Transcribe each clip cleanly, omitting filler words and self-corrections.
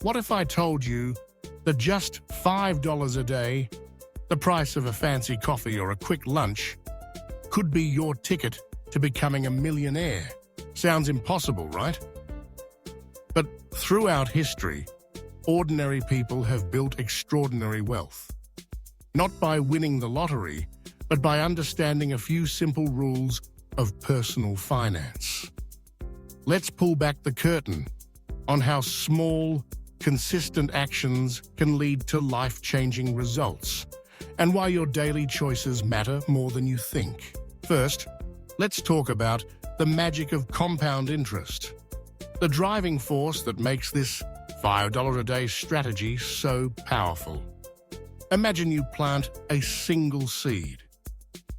What if I told you that just $5 a day, the price of a fancy coffee or a quick lunch, could be your ticket to becoming a millionaire? Sounds impossible, right? But throughout history, ordinary people have built extraordinary wealth. Not by winning the lottery, but by understanding a few simple rules of personal finance. Let's pull back the curtain on how small, consistent actions can lead to life-changing results, and why your daily choices matter more than you think. First, let's talk about the magic of compound interest, the driving force that makes this $5 a day strategy so powerful. Imagine you plant a single seed.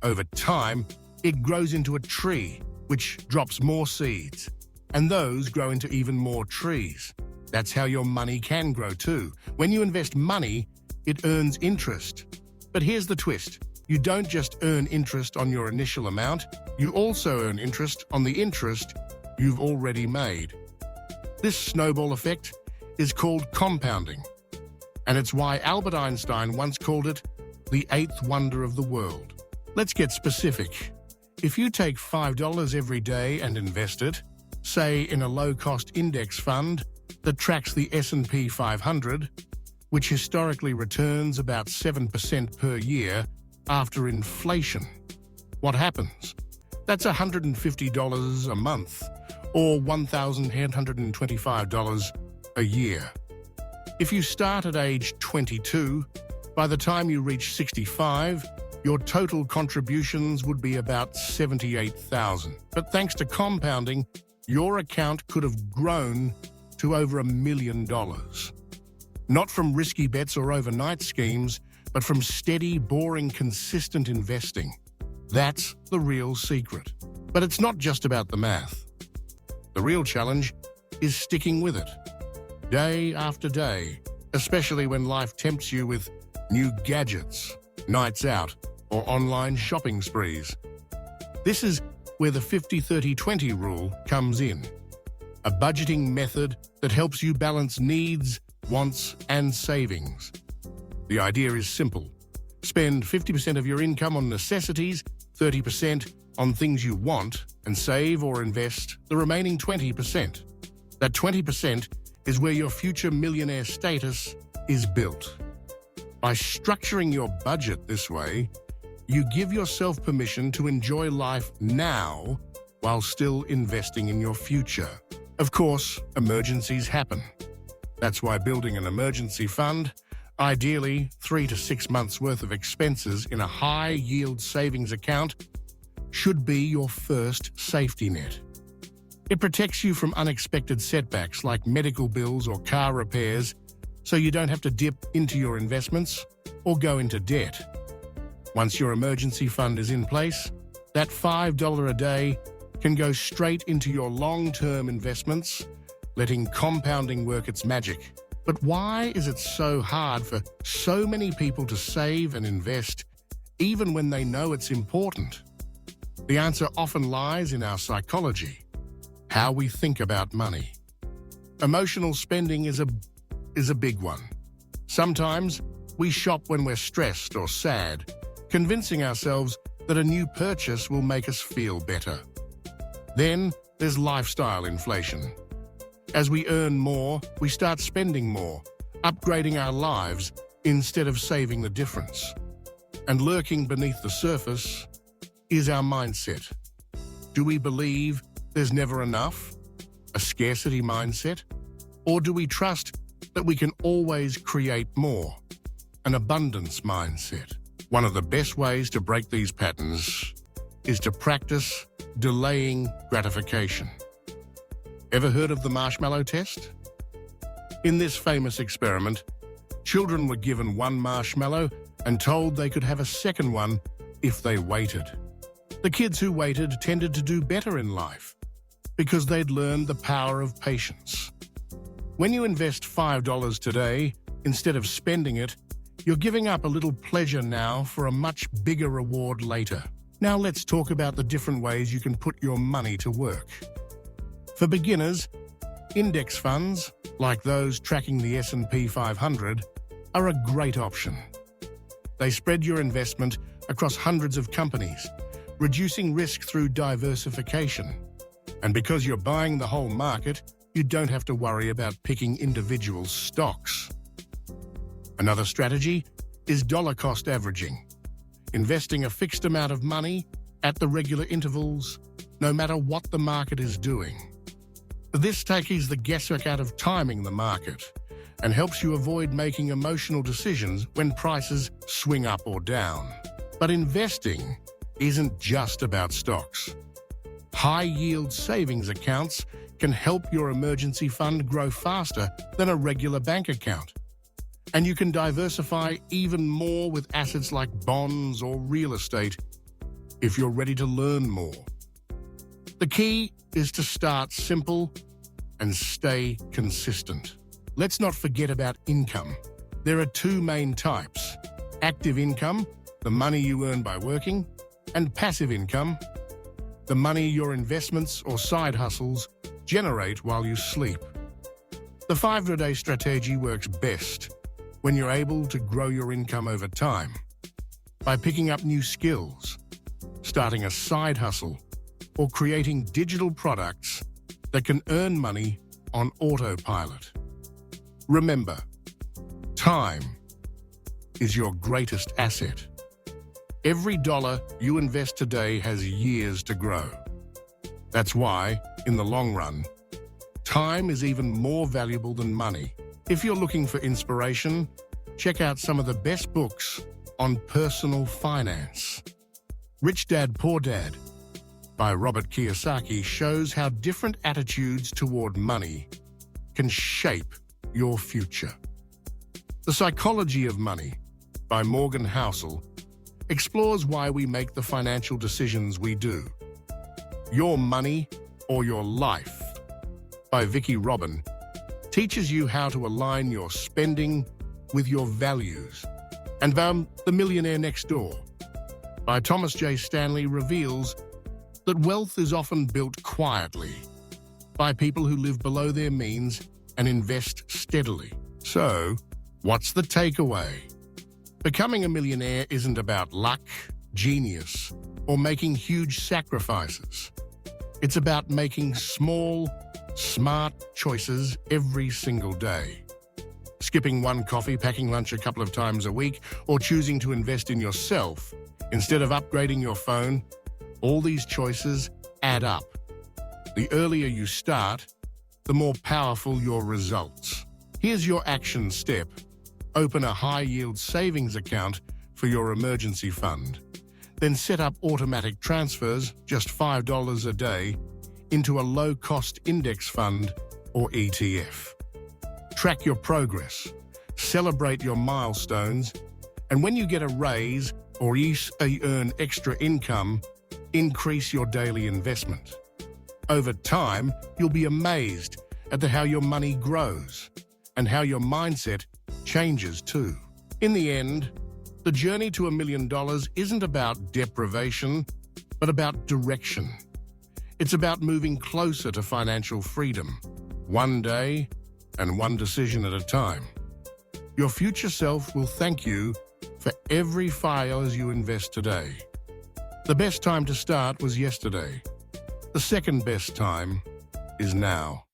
Over time, it grows into a tree, which drops more seeds, and those grow into even more trees. That's how your money can grow too. When you invest money, it earns interest. But here's the twist. You don't just earn interest on your initial amount, you also earn interest on the interest you've already made. This snowball effect is called compounding, and it's why Albert Einstein once called it the eighth wonder of the world. Let's get specific. If you take $5 every day and invest it, say in a low-cost index fund that tracks the S&P 500, which historically returns about 7% per year after inflation, what happens? That's $150 a month, or $1,825 a year. If you start at age 22, by the time you reach 65, your total contributions would be about $78,000. But thanks to compounding, your account could have grown to over $1 million. Not from risky bets or overnight schemes, but from steady, boring, consistent investing. That's the real secret. But it's not just about the math. The real challenge is sticking with it, day after day, especially when life tempts you with new gadgets, nights out, or online shopping sprees. This is where the 50-30-20 rule comes in, a budgeting method that helps you balance needs, wants, and savings. The idea is simple. Spend 50% of your income on necessities, 30% on things you want, and save or invest the remaining 20%. That 20% is where your future millionaire status is built. By structuring your budget this way, you give yourself permission to enjoy life now while still investing in your future. Of course, emergencies happen. That's why building an emergency fund, ideally 3 to 6 months' worth of expenses in a high-yield savings account, should be your first safety net. It protects you from unexpected setbacks like medical bills or car repairs, so you don't have to dip into your investments or go into debt. Once your emergency fund is in place, that $5 a day can go straight into your long-term investments, letting compounding work its magic. But why is it so hard for so many people to save and invest, even when they know it's important? The answer often lies in our psychology, how we think about money. Emotional spending is a big one. Sometimes we shop when we're stressed or sad, convincing ourselves that a new purchase will make us feel better. Then there's lifestyle inflation. As we earn more, we start spending more, upgrading our lives instead of saving the difference. And lurking beneath the surface is our mindset. Do we believe there's never enough? A scarcity mindset? Or do we trust that we can always create more? An abundance mindset. One of the best ways to break these patterns is to practice delaying gratification. Ever heard of the marshmallow test? In this famous experiment, children were given one marshmallow and told they could have a second one if they waited. The kids who waited tended to do better in life because they'd learned the power of patience. When you invest $5 today, instead of spending it, you're giving up a little pleasure now for a much bigger reward later. Now let's talk about the different ways you can put your money to work. For beginners, Index funds, like those tracking the S&P 500, are a great option. They spread your investment across hundreds of companies, reducing risk through diversification. And because you're buying the whole market, you don't have to worry about picking individual stocks. Another strategy is dollar cost averaging, investing a fixed amount of money at the regular intervals, no matter what the market is doing. This takes the guesswork out of timing the market and helps you avoid making emotional decisions when prices swing up or down. But investing isn't just about stocks. High-yield savings accounts can help your emergency fund grow faster than a regular bank account. And you can diversify even more with assets like bonds or real estate if you're ready to learn more. The key is to start simple and stay consistent. Let's not forget about income. There are two main types: active income, the money you earn by working, and passive income, the money your investments or side hustles generate while you sleep. The 5-day strategy works best when you're able to grow your income over time by picking up new skills, starting a side hustle, or creating digital products that can earn money on autopilot. Remember, time is your greatest asset. Every dollar you invest today has years to grow. That's why, in the long run, time is even more valuable than money. If you're looking for inspiration, check out some of the best books on personal finance. Rich Dad, Poor Dad by Robert Kiyosaki shows how different attitudes toward money can shape your future. The Psychology of Money by Morgan Housel explores why we make the financial decisions we do. Your Money or Your Life by Vicki Robin teaches you how to align your spending with your values. And The Millionaire Next Door by Thomas J. Stanley reveals that wealth is often built quietly by people who live below their means and invest steadily. So, what's the takeaway? Becoming a millionaire isn't about luck, genius, or making huge sacrifices. It's about making small, smart choices every single day. Skipping one coffee, packing lunch a couple of times a week, or choosing to invest in yourself instead of upgrading your phone, all these choices add up. The earlier you start, the more powerful your results. Here's your action step. Open a high-yield savings account for your emergency fund. Then set up automatic transfers, just $5 a day, into a low-cost index fund or ETF. Track your progress, celebrate your milestones, and when you get a raise or earn extra income, increase your daily investment. Over time, you'll be amazed at how your money grows and how your mindset changes too. In the end, the journey to $1 million isn't about deprivation, but about direction. It's about moving closer to financial freedom, one day and one decision at a time. Your future self will thank you for every $5 you invest today. The best time to start was yesterday. The second best time is now.